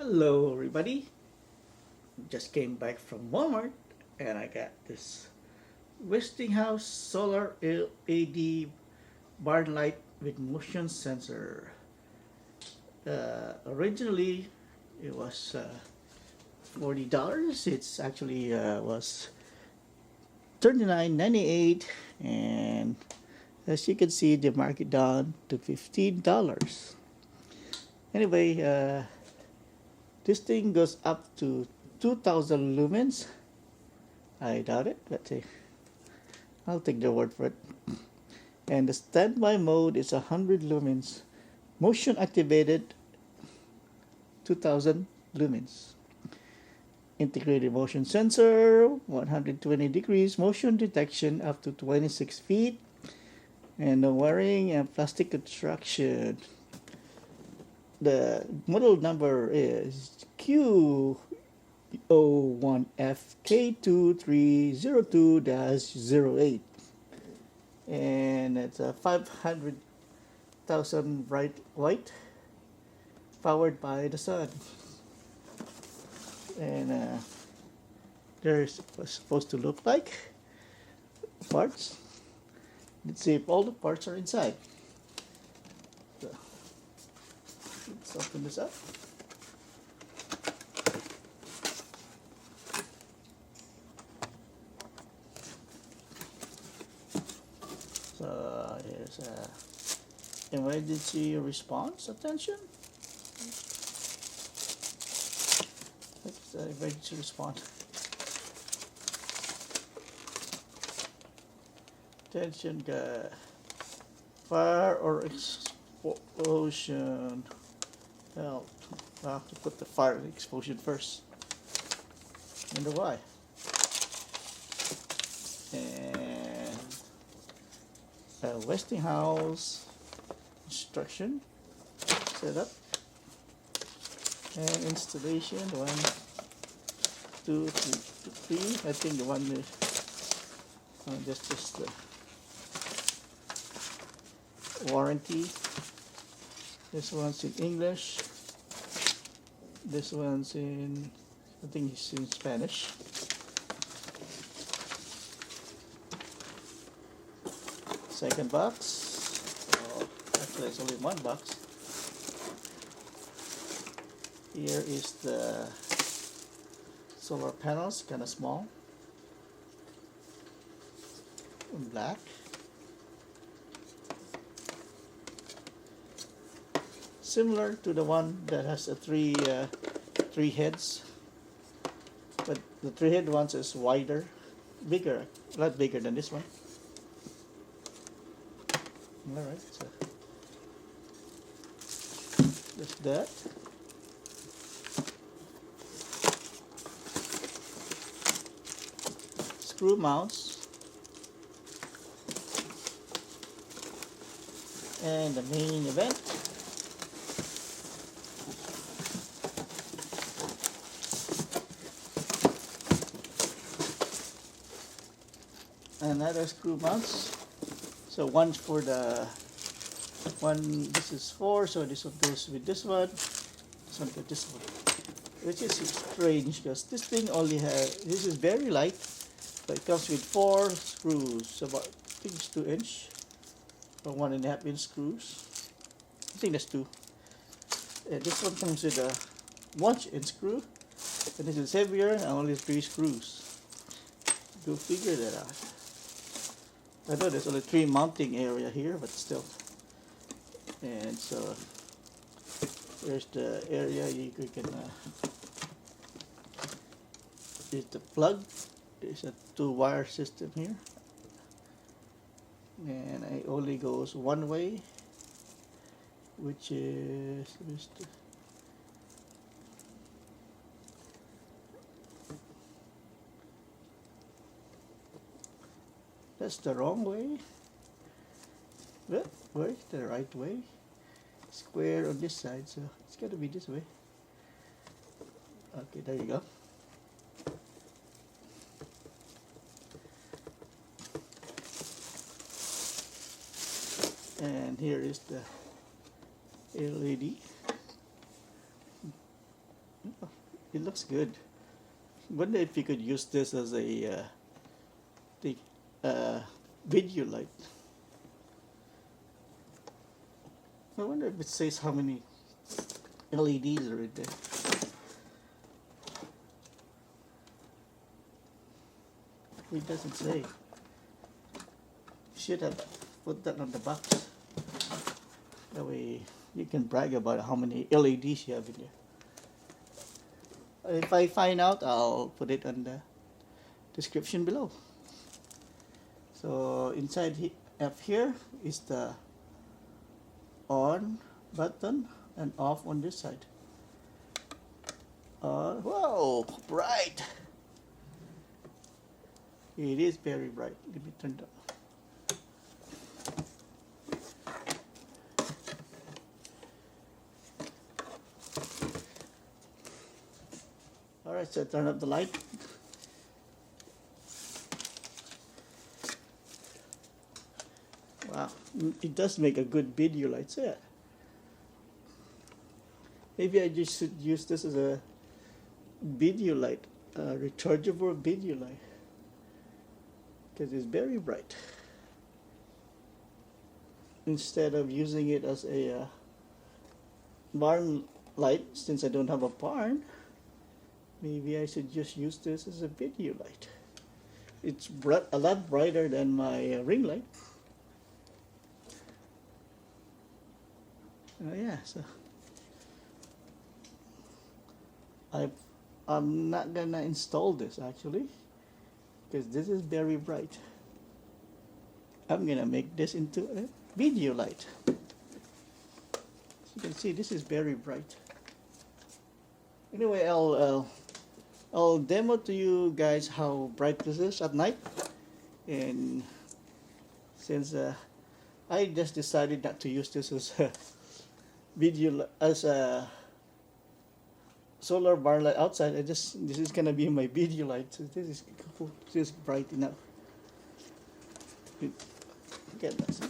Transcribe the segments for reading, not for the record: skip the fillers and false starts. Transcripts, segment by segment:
Hello everybody, just came back from Walmart and I got this Westinghouse solar LED barn light with motion sensor. Originally it was $40. It's actually was $39.98, and as you can see they mark it down to $15. Anyway, this thing goes up to 2000 lumens. I doubt it, but I'll take their word for it. And the standby mode is 100 lumens. Motion activated 2000 lumens. Integrated motion sensor, 120 degrees motion detection up to 26 feet. And no wiring and plastic construction. The model number is QO1FK2302-08, and it's a 500,000 bright white, powered by the sun. And there's what's supposed to look like parts. Let's see if all the parts are inside. So, let's open this up. So here's emergency response attention. That's emergency response. Attention, fire or explosion. Well, I'll have to put the fire explosion first. Wonder why. And Westinghouse instruction setup and installation. 1, 2, 3. I think the one is just the warranty. This one's in English. This one's in, I think it's in Spanish. Second box. Oh, actually, it's only one box. Here is the solar panels, kind of small, in black. Similar to the one that has a three heads, but the 3-head ones is wider, bigger, a lot bigger than this one. All right, so that's that. Screw mounts and the main event. Another screw mounts. So one for the one, this is 4, so this one goes with this one, this one with this one. Which is strange because this thing only has, this is very light, but it comes with 4 screws, about, I think it's 2-inch or 1.5-inch screws. I think that's 2. And this one comes with a 1-inch screw, and this is heavier and only 3 screws. Go figure that out. I know there's only 3 mounting area here, but still. And so there's the area you can is the plug. There's a 2-wire system here, and it only goes one way, which is that's the wrong way. Well, where's the right way? Square on this side, so it's got to be this way. Okay, there you go. And here is the LED. It looks good. Wonder if you could use this as a the video light. I wonder if it says how many LEDs are in there. It doesn't say. Should have put that on the box. That way you can brag about how many LEDs you have in there. If I find out, I'll put it on the description below. So inside up here is the on button and off on this side. Whoa, bright! It is very bright. Let me turn it on. Alright, so turn up the light. Wow, it does make a good video light set. Maybe I just should use this as a video light, a rechargeable video light, because it's very bright. Instead of using it as a barn light, since I don't have a barn, maybe I should just use this as a video light. It's a lot brighter than my ring light. Yeah, so I'm not gonna install this actually, because this is very bright. I'm gonna make this into a video light. As you can see, this is very bright. Anyway, I'll demo to you guys how bright this is at night, and since I just decided not to use this as a as a solar bar light outside, this is gonna be my video light. So this is cool. This is bright enough. Get that. See?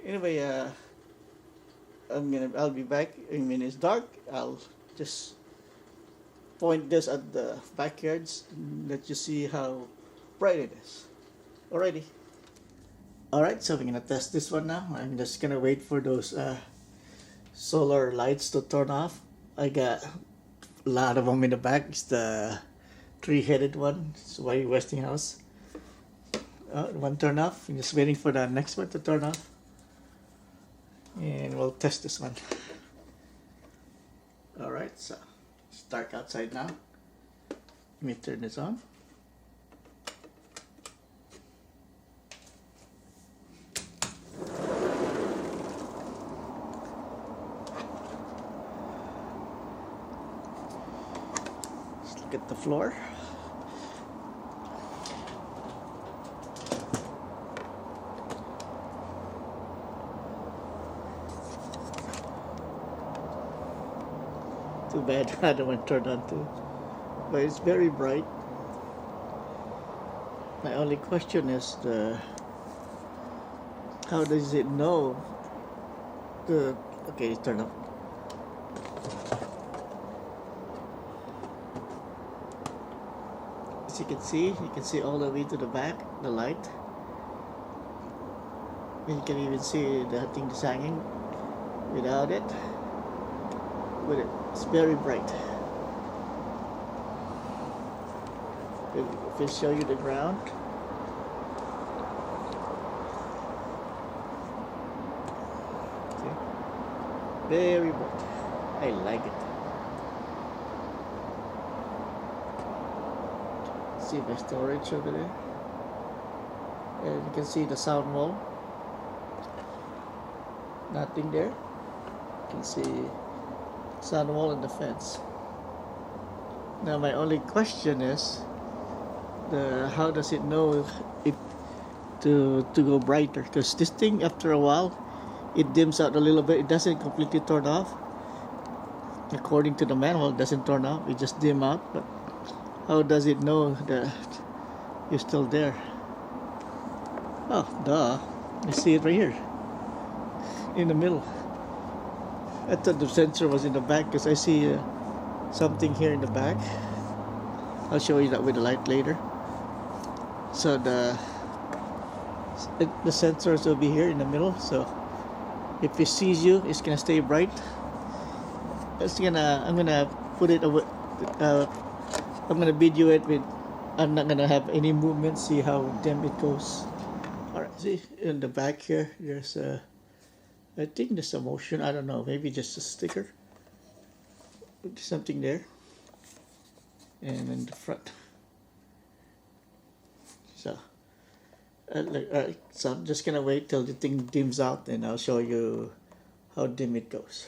Anyway, I'll be back. I mean, it's dark. I'll just point this at the backyards and let you see how bright it is. Alrighty. Alright, so we're gonna test this one now. I'm just gonna wait for those solar lights to turn off. I got a lot of them in the back. It's the three-headed one. It's by Westinghouse. One turn off. I'm just waiting for the next one to turn off. And we'll test this one. Alright, so it's dark outside now. Let me turn this on. Let's look at the floor. Too bad the other one turned on too. But it's very bright. My only question is how does it know okay, it's turned off. As you can see all the way to the back, the light. And you can even see the thing is hanging without it. With it. It's very bright. If I show you the ground, see? Very bright. I like it. See the storage over there, and you can see the sound wall. Nothing there. You can see sound wall and the fence. Now my only question is how does it know it to go brighter, because this thing after a while it dims out a little bit. It doesn't completely turn off. According to the manual, it doesn't turn off, it just dim out. But how does it know that you're still there? Oh, duh, I see it right here in the middle. I thought the sensor was in the back, because I see something here in the back. I'll show you that with the light later. So the sensors will be here in the middle, so if it sees you, it's gonna stay bright. I'm gonna put it over. I'm gonna video it with. I'm not gonna have any movement. See how dim it goes. All right. See in the back here, there's a. I think there's a motion. I don't know. Maybe just a sticker. Something there. And in the front. So. So I'm just gonna wait till the thing dims out, and I'll show you how dim it goes.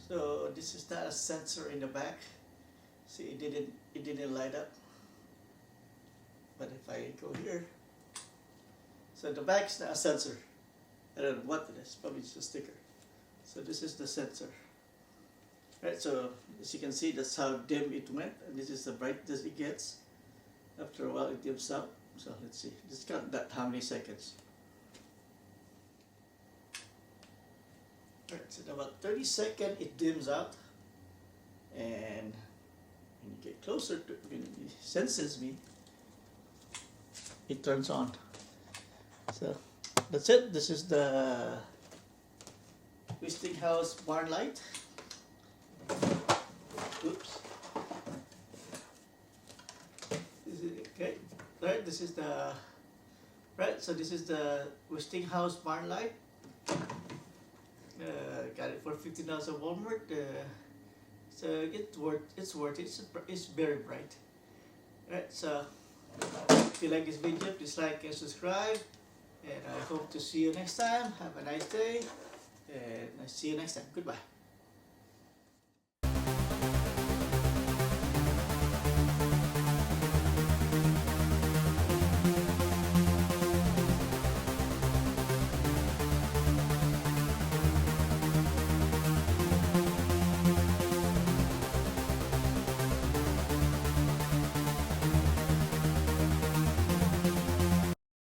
So this is not a sensor in the back. See, it didn't light up. But if I go here, so the back is not a sensor. I don't know what it is. Probably just a sticker. So this is the sensor. Right. So as you can see, that's how dim it went, and this is the brightness it gets. After a while, it dims out. So let's see. Just count that how many seconds. Alright, so in about 30 seconds it dims out, and when you get closer to when it senses me, it turns on. So that's it. This is the Westinghouse barn light. Oops. This is okay. Right, this is the so this is the Westinghouse barn light. Got it for $15 at Walmart. So it's worth it. It's very bright. Alright, so if you like this video, please like and subscribe. And I hope to see you next time. Have a nice day, and I see you next time. Goodbye.